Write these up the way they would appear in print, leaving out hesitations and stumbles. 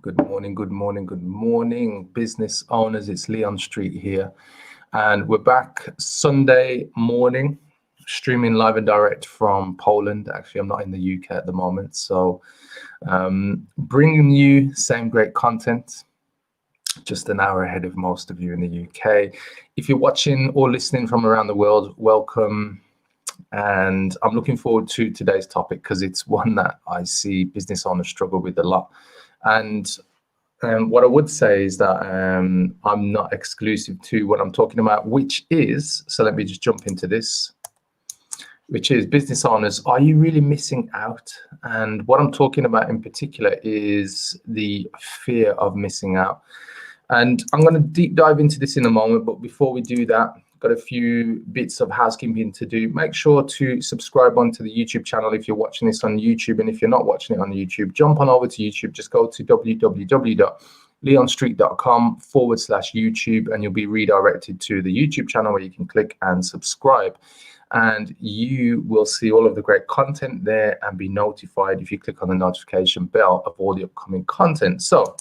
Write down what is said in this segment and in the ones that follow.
Good morning, good morning, good morning, business owners. It's Leon Street here, and we're back Sunday morning, streaming live and direct from Poland. Actually, I'm not in the UK at the moment, so bringing you same great content, just an hour ahead of most of you in the UK. If you're watching or listening from around the world, welcome. And I'm looking forward to today's topic because it's one that I see business owners struggle with a lot. And what I would say is that I'm not exclusive to what I'm talking about, which is, so let me just jump into this, which is business owners, are you really missing out? And what I'm talking about in particular is the fear of missing out. And I'm going to deep dive into this in a moment, but before we do that, got a few bits of housekeeping to do. Make sure to subscribe onto the YouTube channel if you're watching this on YouTube, and if you're not watching it on YouTube, jump on over to YouTube. Just go to www.leonstreet.com/YouTube and you'll be redirected to the YouTube channel where you can click and subscribe, and you will see all of the great content there and be notified if you click on the notification bell of all the upcoming content. So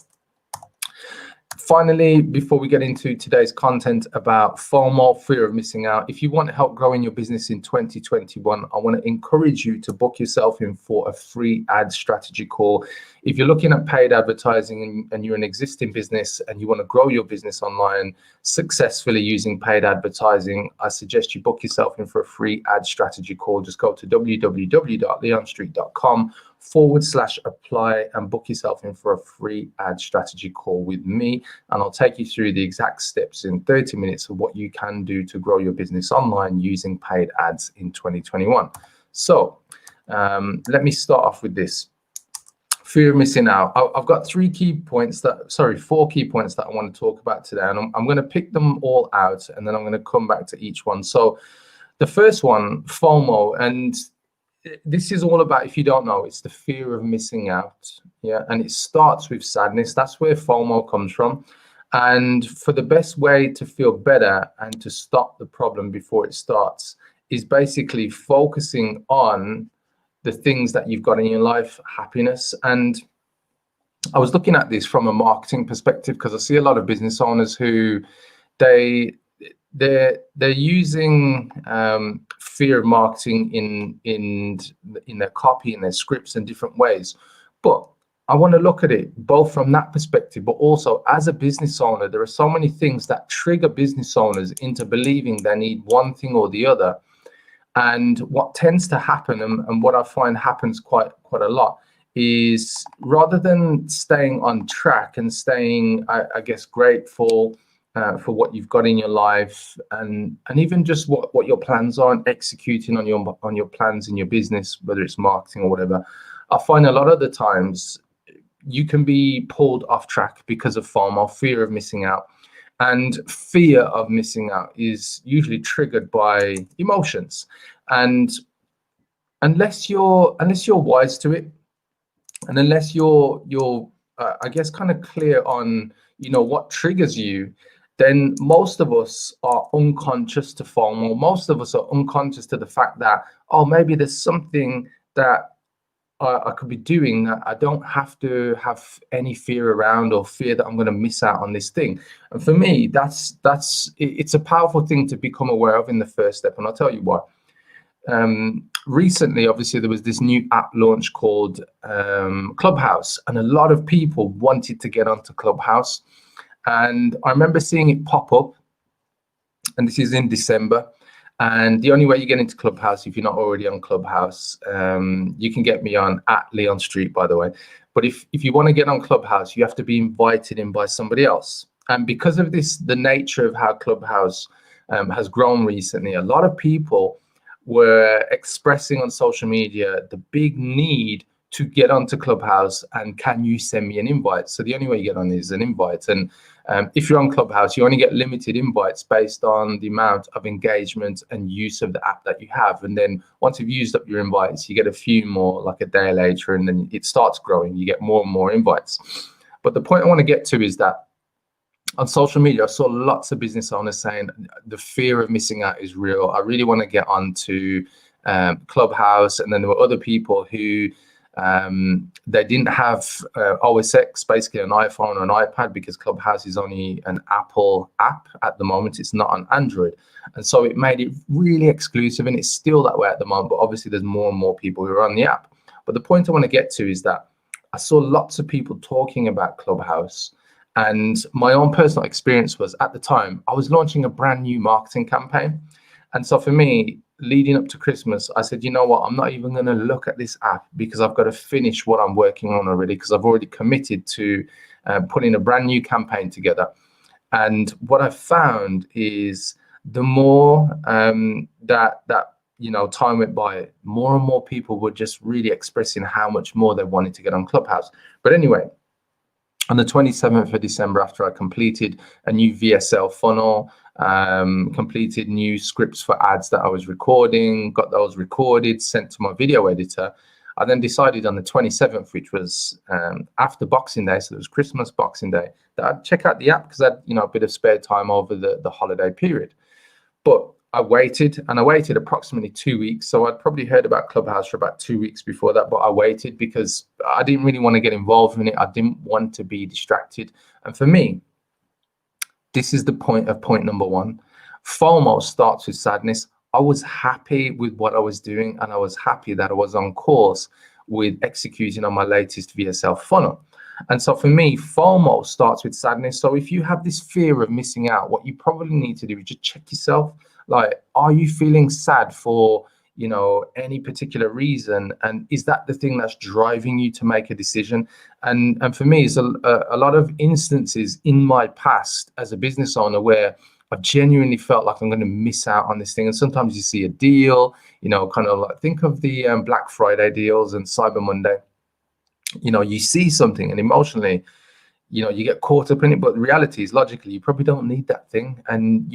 finally, before we get into today's content about FOMO, fear of missing out, if you want help growing your business in 2021, I want to encourage you to book yourself in for a free ad strategy call. If you're looking at paid advertising and you're an existing business and you want to grow your business online successfully using paid advertising, I suggest you book yourself in for a free ad strategy call. Just go to www.leonstreet.com/apply and book yourself in for a free ad strategy call with me. And I'll take you through the exact steps in 30 minutes of what you can do to grow your business online using paid ads in 2021. So let me start off with this. Fear of missing out. I've got four key points that I want to talk about today, and I'm going to pick them all out, and then I'm going to come back to each one. So the first one, FOMO, and this is all about, if you don't know, it's the fear of missing out. Yeah, and it starts with sadness. That's where FOMO comes from. And for the best way to feel better and to stop the problem before it starts is basically focusing on the things that you've got in your life, happiness. And I was looking at this from a marketing perspective because I see a lot of business owners who they're using fear of marketing in their copy, in their scripts, in different ways. But I want to look at it both from that perspective, but also as a business owner, there are so many things that trigger business owners into believing they need one thing or the other. And what tends to happen, and what I find happens quite a lot, is rather than staying on track and staying, I guess, grateful for what you've got in your life, and even just what your plans are, and executing on your plans in your business, whether it's marketing or whatever, I find a lot of the times you can be pulled off track because of FOMO, fear of missing out. And fear of missing out is usually triggered by emotions. And unless you're wise to it, and unless you're I guess kind of clear on what triggers you, then most of us are unconscious to FOMO. Most of us are unconscious to the fact that, oh, maybe there's something that I could be doing that I don't have to have any fear around, or fear that I'm going to miss out on this thing. And for me, it's a powerful thing to become aware of in the first step. And I'll tell you why. Recently, obviously, there was this new app launch called Clubhouse, and a lot of people wanted to get onto Clubhouse. And I remember seeing it pop up, and this is in December. And the only way you get into Clubhouse, if you're not already on Clubhouse, you can get me on @Leon Street, by the way. But if you want to get on Clubhouse, you have to be invited in by somebody else. And because of this, the nature of how Clubhouse has grown recently, a lot of people were expressing on social media the big need to get onto Clubhouse, and can you send me an invite? So the only way you get on is an invite. And if you're on Clubhouse, you only get limited invites based on the amount of engagement and use of the app that you have. And then once you've used up your invites, you get a few more like a day later, and then it starts growing. You get more and more invites. But the point I want to get to is that on social media, I saw lots of business owners saying the fear of missing out is real. I really want to get onto Clubhouse. And then there were other people who They didn't have OS X, basically an iPhone or an iPad, because Clubhouse is only an Apple app at the moment. It's not on Android. And so it made it really exclusive, and it's still that way at the moment. But obviously, there's more and more people who are on the app. But the point I want to get to is that I saw lots of people talking about Clubhouse. And my own personal experience was, at the time, I was launching a brand new marketing campaign. And so for me, leading up to Christmas, I said, you know what, I'm not even going to look at this app, because I've got to finish what I'm working on already, because I've already committed to putting a brand new campaign together. And what I found is the more that time went by, more and more people were just really expressing how much more they wanted to get on Clubhouse. But anyway, on the 27th of December, after I completed a new VSL funnel, completed new scripts for ads that I was recording, got those recorded, sent to my video editor, I then decided on the 27th, which was after Boxing Day, so it was Christmas, Boxing Day, that I'd check out the app, because I had a bit of spare time over the holiday period. But I waited approximately 2 weeks. So I'd probably heard about Clubhouse for about 2 weeks before that, but I waited because I didn't really want to get involved in it. I didn't want to be distracted. And for me, this is the point number one. FOMO starts with sadness. I was happy with what I was doing, and I was happy that I was on course with executing on my latest VSL funnel. And so for me, FOMO starts with sadness. So if you have this fear of missing out, what you probably need to do is just check yourself. Like, are you feeling sad for, any particular reason? And is that the thing that's driving you to make a decision? And for me, it's a lot of instances in my past as a business owner where I've genuinely felt like I'm going to miss out on this thing. And sometimes you see a deal, kind of like, think of the Black Friday deals and Cyber Monday. You see something, and emotionally, you get caught up in it, but the reality is, logically, you probably don't need that thing, and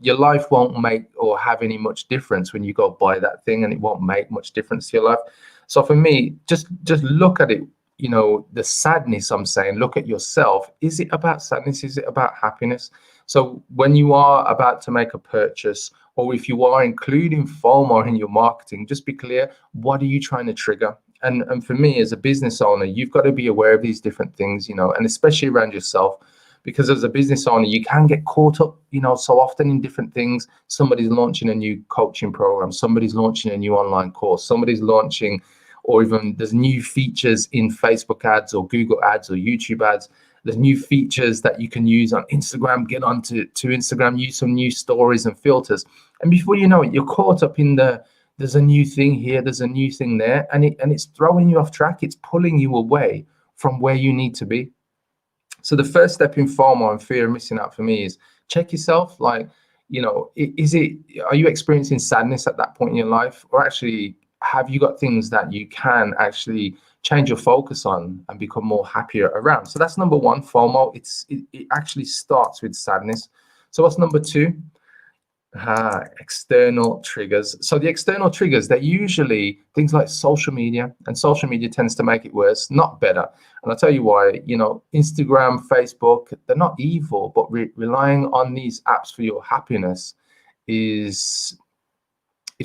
your life won't make or have any much difference when you go buy that thing, and it won't make much difference to your life. So for me, just look at it, the sadness. I'm saying, look at yourself. Is it about sadness? Is it about happiness? So when you are about to make a purchase, or if you are including FOMO in your marketing, just be clear, what are you trying to trigger? And for me, as a business owner, you've got to be aware of these different things, and especially around yourself, because as a business owner, you can get caught up, so often in different things. Somebody's launching a new coaching program, somebody's launching a new online course, somebody's launching, or even there's new features in Facebook ads or Google ads or YouTube ads. There's new features that you can use on Instagram. Get onto Instagram, use some new stories and filters. And before you know it, you're caught up in there's a new thing here, there's a new thing there, and it's throwing you off track. It's pulling you away from where you need to be. So the first step in FOMO and fear of missing out for me is check yourself. Like, are you experiencing sadness at that point in your life, or actually have you got things that you can actually change your focus on and become more happier around? So that's number one, FOMO. It actually starts with sadness. So what's number two? External triggers. So the external triggers, they're usually things like social media, and social media tends to make it worse, not better. And I'll tell you why. Instagram, Facebook, they're not evil, but relying on these apps for your happiness is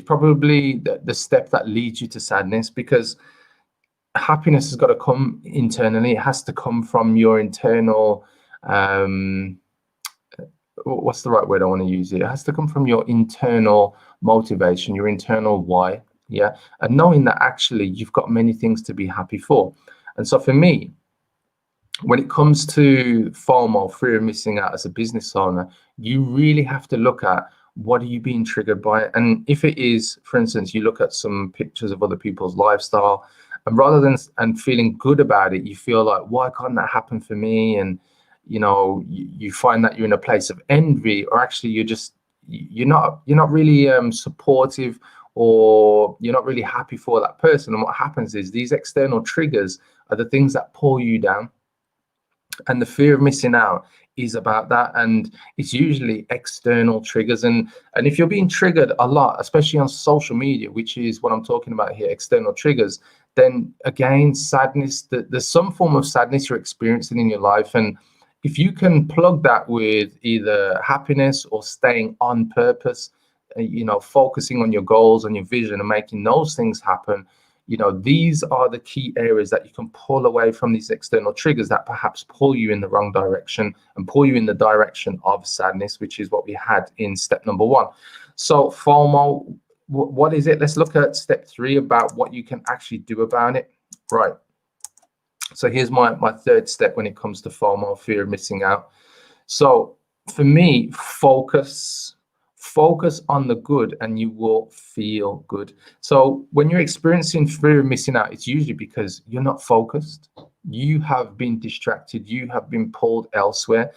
probably the step that leads you to sadness, because happiness has got to come internally. It has to come from your internal what's the right word I want to use? It has to come from your internal motivation, your internal why, yeah, and knowing that actually you've got many things to be happy for. And so for me, when it comes to FOMO, fear of missing out, as a business owner, you really have to look at what are you being triggered by. And if it is, for instance, you look at some pictures of other people's lifestyle, and rather than feeling good about it, you feel like, why can't that happen for me? And you find that you're in a place of envy, or actually you're not really supportive, or you're not really happy for that person. And what happens is these external triggers are the things that pull you down. And the fear of missing out is about that, and it's usually external triggers. And if you're being triggered a lot, especially on social media, which is what I'm talking about here, external triggers, then again, sadness, there's some form of sadness you're experiencing in your life. And if you can plug that with either happiness or staying on purpose, focusing on your goals and your vision and making those things happen, these are the key areas that you can pull away from these external triggers that perhaps pull you in the wrong direction and pull you in the direction of sadness, which is what we had in step number 1. So FOMO, what is it? Let's look at step 3 about what you can actually do about it. Right. So here's my third step when it comes to FOMO, fear of missing out. So for me, focus on the good and you will feel good. So when you're experiencing fear of missing out, it's usually because you're not focused. You have been distracted. You have been pulled elsewhere.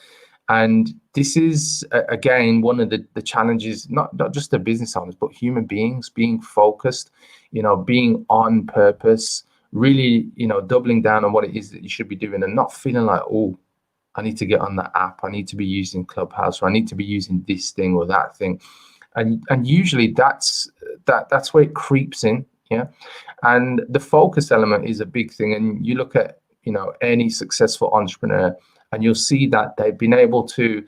And this is, again, one of the challenges, not just the business owners, but human beings, being focused, being on purpose, really, doubling down on what it is that you should be doing and not feeling like, oh, I need to get on that app. I need to be using Clubhouse, or I need to be using this thing or that thing. And usually that's where it creeps in. Yeah. And the focus element is a big thing. And you look at, any successful entrepreneur, and you'll see that they've been able to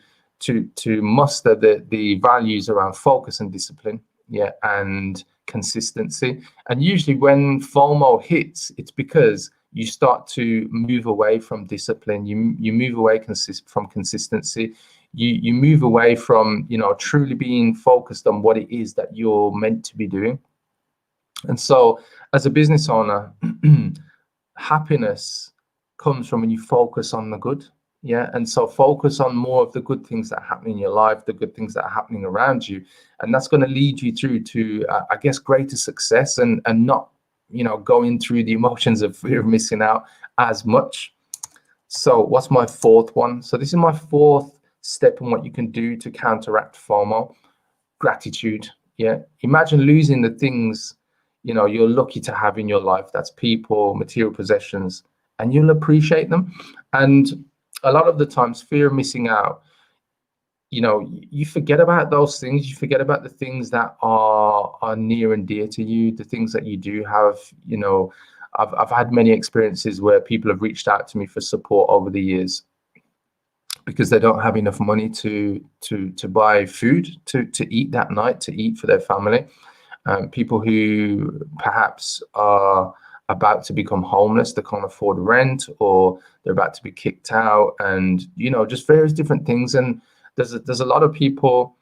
muster the values around focus and discipline, yeah, and consistency. And usually when FOMO hits, it's because you start to move away from discipline. You move away from consistency. You move away from truly being focused on what it is that you're meant to be doing. And so, as a business owner, happiness comes from when you focus on the good. Yeah. And so focus on more of the good things that happen in your life, the good things that are happening around you. And that's going to lead you through to, I guess, greater success and not, going through the emotions of fear of missing out as much. So what's my fourth one? So this is my fourth step in what you can do to counteract FOMO. Gratitude. Yeah. Imagine losing the things, you're lucky to have in your life. That's people, material possessions, and you'll appreciate them. And a lot of the times, fear of missing out, you forget about those things. You forget about the things that are near and dear to you, the things that you do have. I've had many experiences where people have reached out to me for support over the years because they don't have enough money to buy food to eat that night, to eat for their family. People who perhaps are about to become homeless, they can't afford rent, or they're about to be kicked out, and just various different things. And there's a lot of people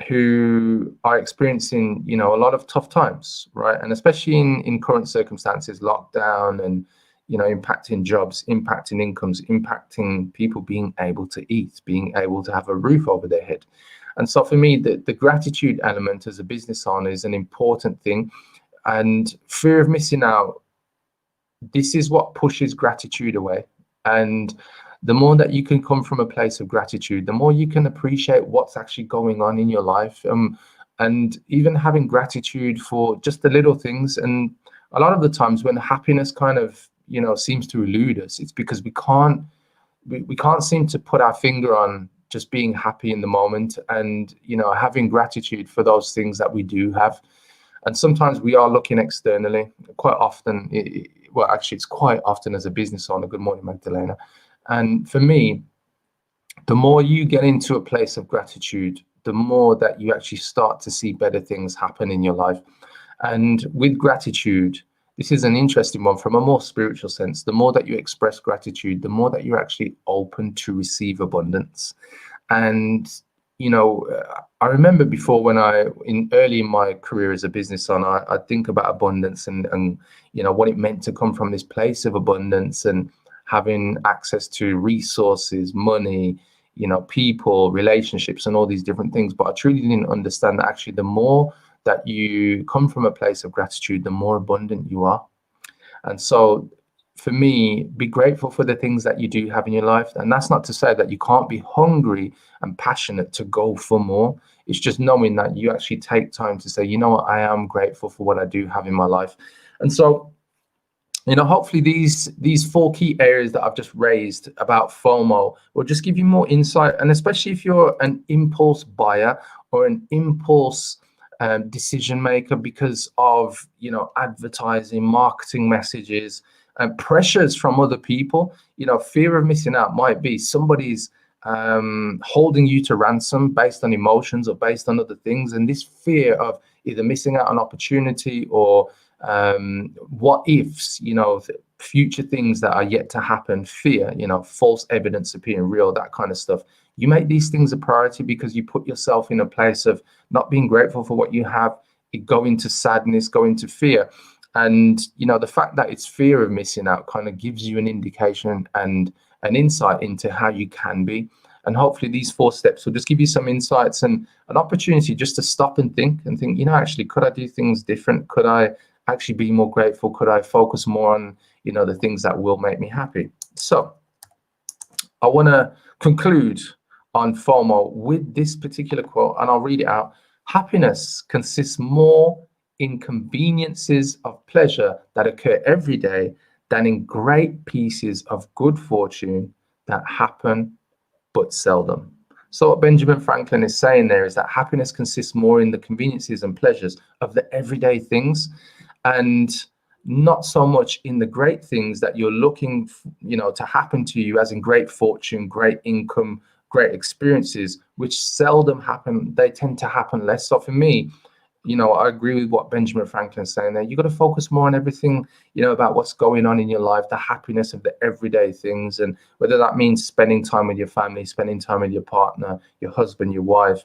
who are experiencing a lot of tough times, right? And especially in current circumstances, lockdown, and impacting jobs, impacting incomes, impacting people being able to eat, being able to have a roof over their head. And so for me, the gratitude element as a business owner is an important thing. And fear of missing out, this is what pushes gratitude away. And the more that you can come from a place of gratitude, the more you can appreciate what's actually going on in your life. And even having gratitude for just the little things. And a lot of the times when happiness kind of, seems to elude us, it's because we can't seem to put our finger on just being happy in the moment and, having gratitude for those things that we do have. And sometimes we are looking externally. Quite often, it's quite often as a business owner. Good morning, Magdalena. And for me, the more you get into a place of gratitude, the more that you actually start to see better things happen in your life. And with gratitude, this is an interesting one from a more spiritual sense. The more that you express gratitude, the more that you're actually open to receive abundance. And I remember before, when early in my career as a business owner, I think about abundance and what it meant to come from this place of abundance and having access to resources, money, people, relationships, and all these different things. But I truly didn't understand that actually the more that you come from a place of gratitude, the more abundant you are. And so for me, be grateful for the things that you do have in your life. And that's not to say that you can't be hungry and passionate to go for more. It's just knowing that you actually take time to say, what, I am grateful for what I do have in my life. And so, hopefully these 4 key areas that I've just raised about FOMO will just give you more insight. And especially if you're an impulse buyer or an impulse decision maker because of, advertising, marketing messages, and pressures from other people, fear of missing out might be somebody's holding you to ransom based on emotions or based on other things. And this fear of either missing out on opportunity or what ifs, future things that are yet to happen, fear, false evidence appearing real, that kind of stuff. You make these things a priority because you put yourself in a place of not being grateful for what you have. It go into sadness, go into fear. And the fact that it's fear of missing out kind of gives you an indication and an insight into how you can be. And hopefully these 4 steps will just give you some insights and an opportunity just to stop and think, actually, could I do things different? Could I actually be more grateful? Could I focus more on, the things that will make me happy? So I want to conclude on FOMO with this particular quote, and I'll read it out. Happiness consists more in conveniences of pleasure that occur every day than in great pieces of good fortune that happen but seldom. So what Benjamin Franklin is saying there is that happiness consists more in the conveniences and pleasures of the everyday things, and not so much in the great things that you're looking, to happen to you, as in great fortune, great income, great experiences, which seldom happen. They tend to happen less. So for me, I agree with what Benjamin Franklin's saying there. You got to focus more on everything, about what's going on in your life, the happiness of the everyday things, and whether that means spending time with your family, spending time with your partner, your husband, your wife,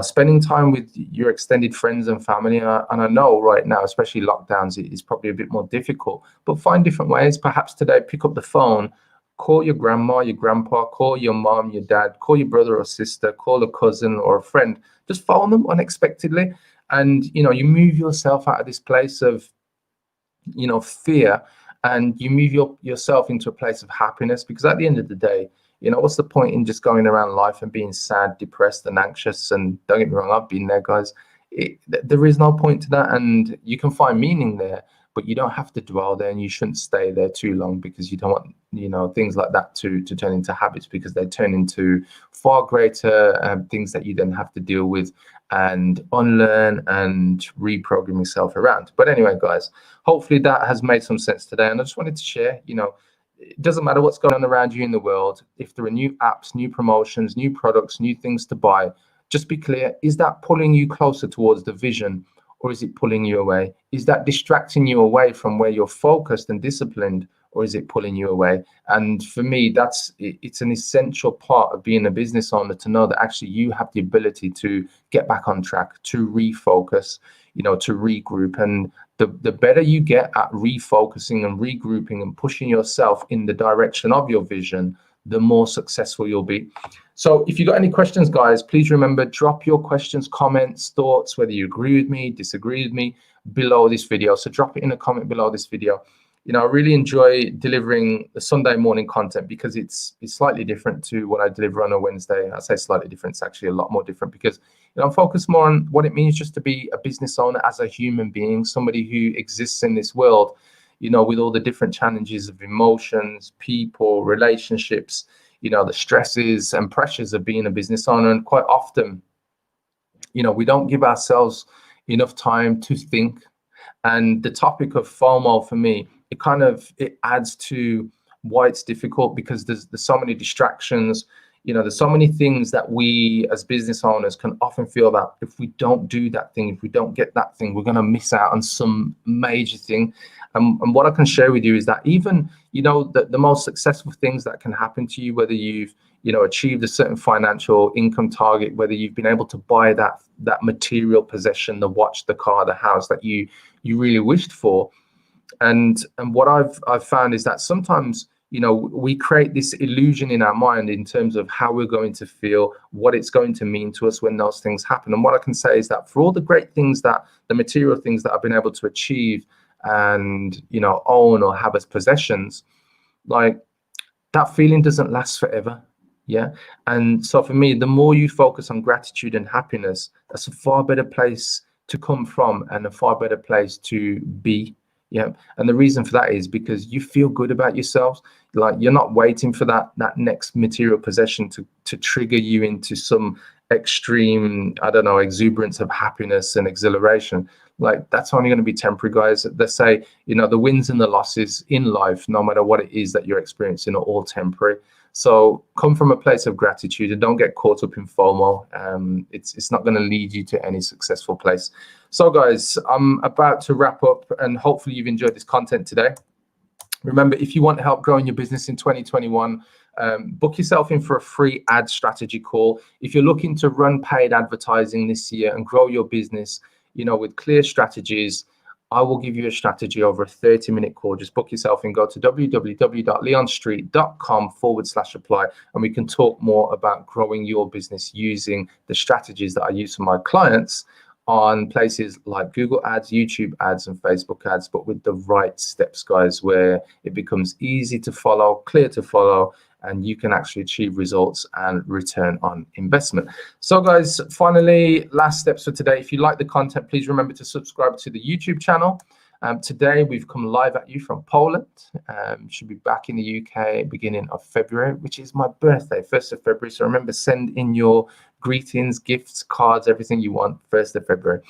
spending time with your extended friends and family. And I know right now, especially lockdowns, it is probably a bit more difficult, but find different ways. Perhaps today, pick up the phone, call your grandma, your grandpa, call your mom, your dad, call your brother or sister, call a cousin or a friend. Just phone them unexpectedly. And, you move yourself out of this place of, fear, and you move yourself into a place of happiness. Because at the end of the day, what's the point in just going around life and being sad, depressed, and anxious? And don't get me wrong, I've been there, guys. There is no point to that. And you can find meaning there, but you don't have to dwell there, and you shouldn't stay there too long, because you don't want, things like that to turn into habits, because they turn into far greater things that you then have to deal with and unlearn and reprogram yourself around. But anyway, guys, hopefully that has made some sense today. And I just wanted to share, it doesn't matter what's going on around you in the world. If there are new apps, new promotions, new products, new things to buy, just be clear, is that pulling you closer towards the vision, or is it pulling you away? Is that distracting you away from where you're focused and disciplined, or is it pulling you away? And for me, it's an essential part of being a business owner, to know that actually you have the ability to get back on track, to refocus, to regroup. And the better you get at refocusing and regrouping and pushing yourself in the direction of your vision, the more successful you'll be. So if you got any questions, guys, please remember, drop your questions, comments, thoughts, whether you agree with me, disagree with me, below this video. So drop it in a comment below this video. I really enjoy delivering the Sunday morning content, because it's slightly different to what I deliver on a Wednesday. I say slightly different, it's actually a lot more different, because I'm focused more on what it means just to be a business owner as a human being, somebody who exists in this world, with all the different challenges of emotions, people, relationships, the stresses and pressures of being a business owner. And quite often, we don't give ourselves enough time to think. And the topic of FOMO, for me, it adds to why it's difficult, because there's so many distractions. There's so many things that we as business owners can often feel that if we don't do that thing, if we don't get that thing, we're going to miss out on some major thing. And what I can share with you is that even, the most successful things that can happen to you, whether you've, achieved a certain financial income target, whether you've been able to buy that material possession, the watch, the car, the house that you really wished for. And what I've found is that sometimes, we create this illusion in our mind in terms of how we're going to feel, what it's going to mean to us when those things happen. And what I can say is that for all the great things, that the material things that I've been able to achieve and, own or have as possessions, like, that feeling doesn't last forever. Yeah. And so for me, the more you focus on gratitude and happiness, that's a far better place to come from and a far better place to be. Yeah. And the reason for that is because you feel good about yourselves. Like, you're not waiting for that next material possession to trigger you into some extreme, I don't know, exuberance of happiness and exhilaration. Like, that's only going to be temporary, guys. They say, you know, the wins and the losses in life, no matter what it is that you're experiencing, are all temporary. So come from a place of gratitude and don't get caught up in FOMO. It's not going to lead you to any successful place. So guys, I'm about to wrap up, and hopefully you've enjoyed this content today. Remember, if you want help growing your business in 2021, book yourself in for a free ad strategy call. If you're looking to run paid advertising this year and grow your business, you know, with clear strategies, I will give you a strategy over a 30-minute call. Just book yourself in, go to www.leonstreet.com/apply, and we can talk more about growing your business using the strategies that I use for my clients on places like Google ads, YouTube ads, and Facebook ads, but with the right steps, guys, where it becomes easy to follow, clear to follow, and you can actually achieve results and return on investment. So guys, finally, last steps for today. If you like the content, please remember to subscribe to the YouTube channel. Today, we've come live at you from Poland. Should be back in the UK beginning of February, which is my birthday, 1st of February. So remember, send in your greetings, gifts, cards, everything you want, 1st of February.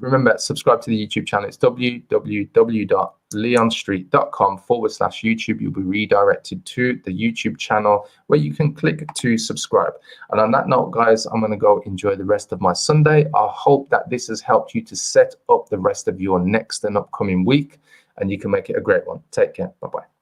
Remember, subscribe to the YouTube channel. It's www.leonstreet.com/YouTube. You'll be redirected to the YouTube channel where you can click to subscribe. And on that note, guys, I'm going to go enjoy the rest of my Sunday. I hope that this has helped you to set up the rest of your next and upcoming week, and you can make it a great one. Take care. Bye-bye.